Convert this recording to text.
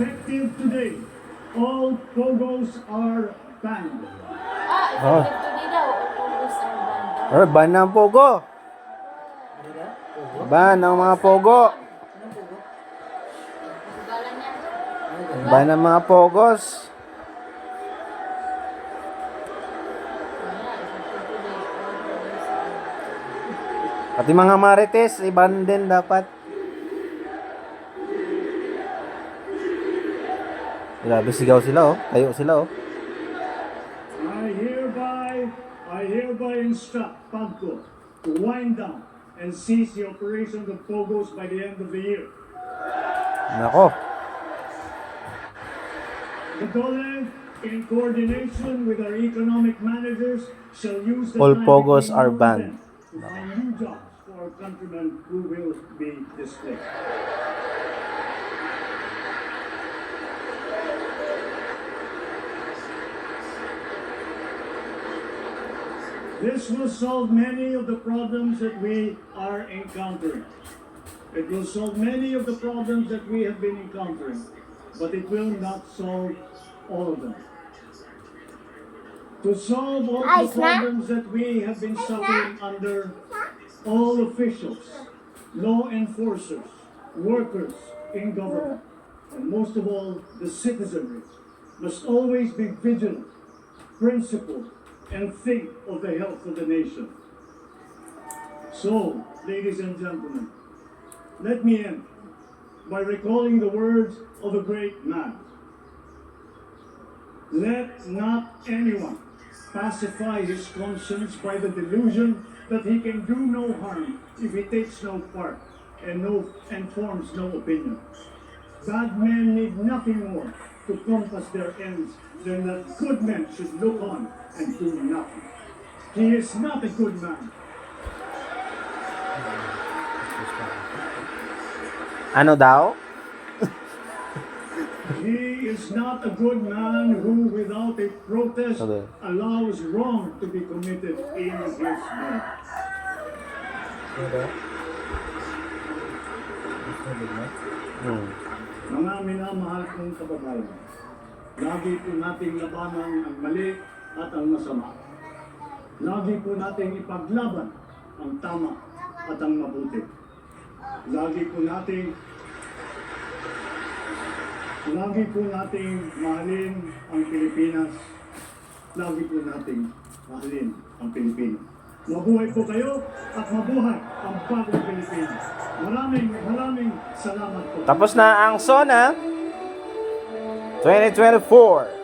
Effective today, all pogos are banned. Oh. Today daw, August are banned. Ban ng pogo. Ban ng mga pogo. Pagbalan niya. Ban ng mga pogos. Pati mga marites, iban din dapat. Grabe sigaw sila oh. Tayo sila oh. I hereby instruct PAGCO to wind down and cease the operation of pogos by the end of the year. Nako. The DOLE, in coordination with our economic managers, shall use the All time pogos between are now and banned. then to find new jobs for our countrymen who will be displaced. This will solve many of the problems that we are encountering. It will solve many of the problems that we have been encountering, but it will not solve all of them. To solve all the problems that we have been suffering under, all officials, law enforcers, workers in government, and most of all, the citizenry, must always be vigilant, principled, and think of the health of the nation. So, ladies and gentlemen, let me end by recalling the words of a great man. Let not anyone pacify his conscience by the delusion that he can do no harm if he takes no part and forms no opinion. Bad men need nothing more to compass their ends than that good men should look on and do nothing. He is not a good man. Ano daw? He is not a good man who, without a protest, Okay. allows wrong to be committed in his name. Mga minamahal kong kababayan, lagi po nating labanan ang mali at ang masama. Lagi po nating ipaglaban ang tama at ang mabuti. Lagi po nating mahalin ang Pilipinas. Lagi po nating mahalin ang Pilipinas. Mabuhay po kayo at mabuhay ang bagong Pilipinas. Maraming salamat po. Tapos na ang SONA 2024.